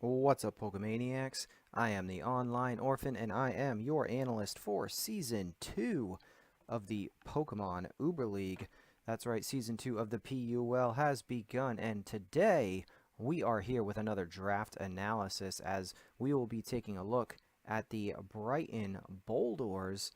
What's up, Pokemaniacs? I am the Online Orphan, and I am your analyst for Season 2 of the Pokemon Uber League. That's right, Season 2 of the PUL has begun, and today we are here with another draft analysis as we will be taking a look at the Brighton Boldores.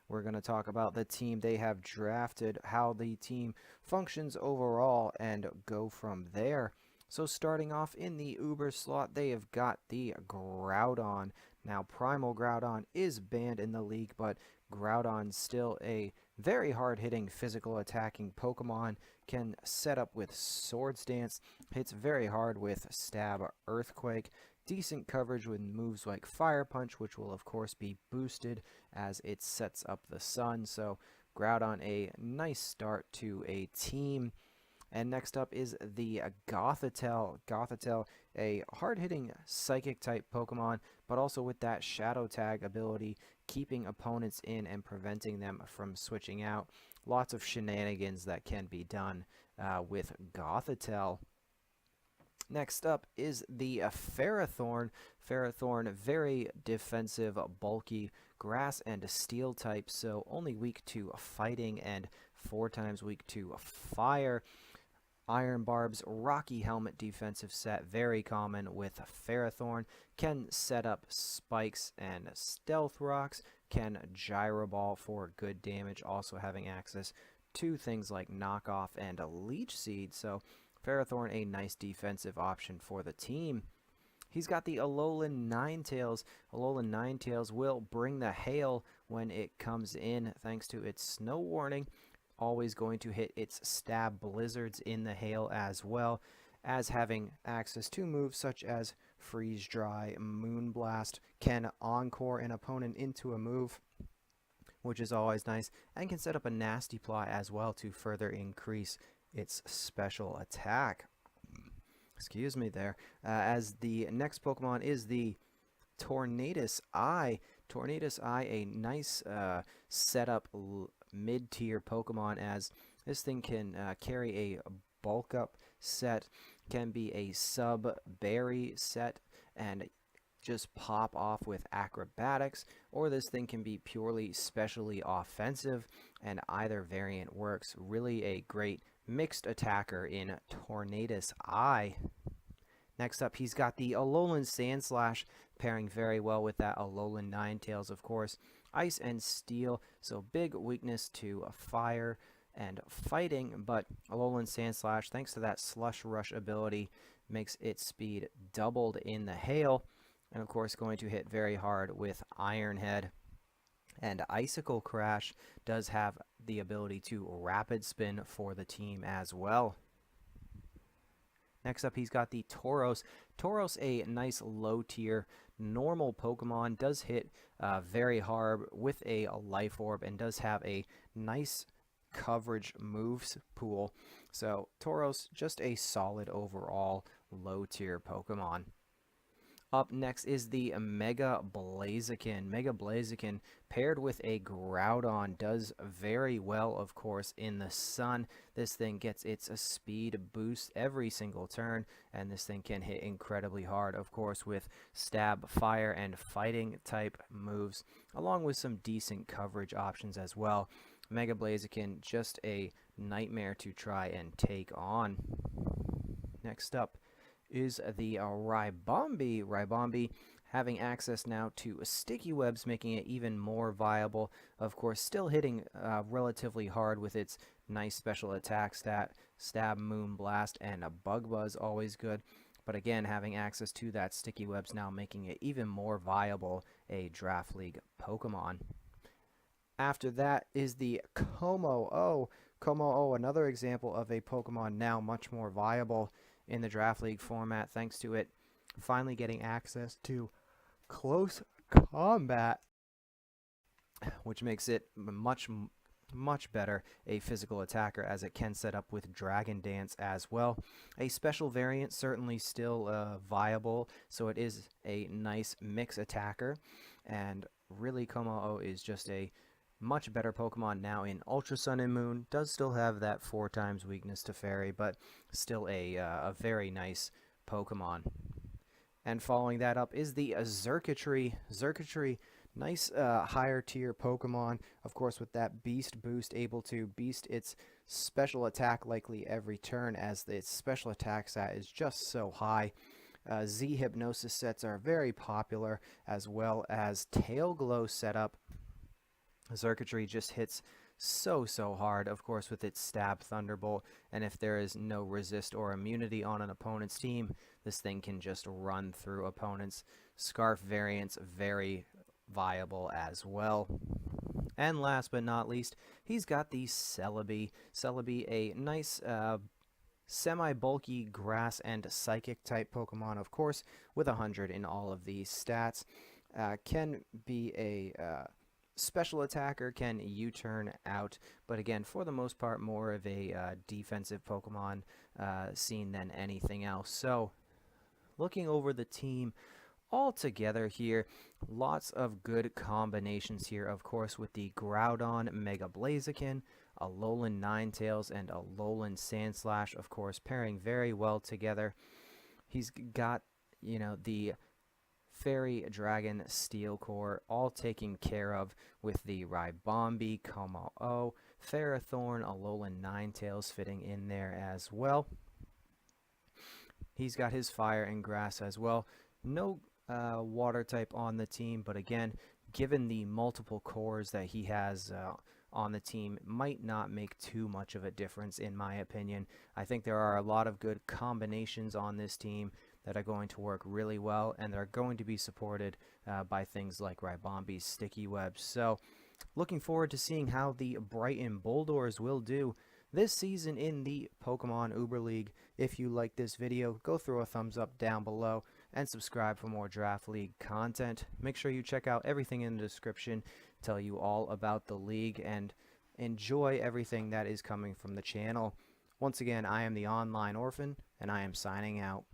We're going to talk about the team they have drafted, how the team functions overall, and go from there. So starting off in the Uber slot, they have got the Groudon. Now, Primal Groudon is banned in the league, but Groudon's still a very hard-hitting, physical attacking Pokemon. Can set up with Swords Dance, hits very hard with Stab Earthquake. Decent coverage with moves like Fire Punch, which will of course be boosted as it sets up the sun. So Groudon, a nice start to a team. And next up is the Gothitelle. Gothitelle, a hard-hitting Psychic-type Pokemon, but also with that Shadow Tag ability, keeping opponents in and preventing them from switching out. Lots of shenanigans that can be done with Gothitelle. Next up is the Ferrothorn. Ferrothorn, very defensive, bulky, grass and steel type, so only weak to fighting and 4 times weak to fire. Iron Barb's Rocky Helmet defensive set, very common with Ferrothorn. Can set up spikes and stealth rocks. Can Gyro Ball for good damage, also having access to things like Knockoff and Leech Seed. So Ferrothorn, a nice defensive option for the team. He's got the Alolan Ninetales. Alolan Ninetales will bring the hail when it comes in thanks to its snow warning. Always going to hit its stab blizzards in the hail as well as having access to moves such as Freeze Dry, Moonblast, can encore an opponent into a move, which is always nice, and can set up a Nasty Plot as well to further increase its special attack. Excuse me there. As the next Pokemon is the Tornadus Eye. Tornadus Eye, a nice setup mid-tier Pokemon, as this thing can carry a bulk up set, can be a sub-berry set, and just pop off with acrobatics, or this thing can be purely specially offensive, and either variant works. Really a great mixed attacker in Tornadus Eye. Next up, he's got the Alolan Sandslash, pairing very well with that Alolan Ninetales, of course. Ice and Steel, so big weakness to fire and fighting, but Alolan Sandslash, thanks to that Slush Rush ability, makes its speed doubled in the hail, and of course going to hit very hard with Iron Head. And Icicle Crash does have the ability to rapid spin for the team as well. Next up, he's got the Tauros. Tauros, a nice low-tier normal Pokemon, does hit very hard with a Life Orb and does have a nice coverage moves pool. So Tauros, just a solid overall low-tier Pokemon. Up next is the Mega Blaziken. Mega Blaziken paired with a Groudon does very well, of course, in the sun. This thing gets its speed boost every single turn, and this thing can hit incredibly hard, of course, with stab, fire, and fighting type moves, along with some decent coverage options as well. Mega Blaziken, just a nightmare to try and take on. Next up is the Ribombee. Ribombee having access now to sticky webs, making it even more viable. Of course, still hitting relatively hard with its nice special attack stat, Stab, Moonblast, and a Bug Buzz, always good. But again, having access to that sticky webs now making it even more viable a Draft League Pokemon. After that is the Como-O. Como-O, another example of a Pokemon now much more viable in the Draft League format, thanks to it finally getting access to close combat, which makes it much better a physical attacker, as it can set up with Dragon Dance as well. A special variant certainly still viable, so it is a nice mix attacker, and really Como-O is just a much better Pokemon now in Ultra Sun and Moon. Does still have that 4 times weakness to Fairy, but still a very nice Pokemon. And following that up is the Xurkitree. Xurkitree, nice higher tier Pokemon. Of course, with that Beast boost, able to beast its special attack likely every turn, as its special attack stat is just so high. Z Hypnosis sets are very popular, as well as Tail Glow setup. Xurkitree just hits so hard, of course, with its Stab Thunderbolt, and if there is no resist or immunity on an opponent's team, this thing can just run through opponents. Scarf variants, very viable as well. And last but not least, he's got the Celebi. Celebi, a nice semi-bulky grass and psychic type Pokemon, of course, with 100 in all of these stats. Can be a special attacker, can U-turn out, but again, for the most part, more of a defensive Pokemon scene than anything else. So, looking over the team all together here, lots of good combinations here, of course, with the Groudon Mega Blaziken, Alolan Ninetales, and Alolan Sandslash, of course, pairing very well together. He's got, you know, the Fairy Dragon Steel Core all taken care of with the Ribombee, Como-O, Ferrothorn, Alolan Ninetales fitting in there as well. He's got his Fire and Grass as well. No water type on the team, but again, given the multiple cores that he has on the team, might not make too much of a difference in my opinion. I think there are a lot of good combinations on this team that are going to work really well, and they're going to be supported by things like Ribombee's Sticky Webs. So, looking forward to seeing how the Brighton Boldores will do this season in the Pokemon Uber League. If you like this video, go throw a thumbs up down below and subscribe for more Draft League content. Make sure you check out everything in the description, tell you all about the league, and enjoy everything that is coming from the channel. Once again, I am the Online Orphan, and I am signing out.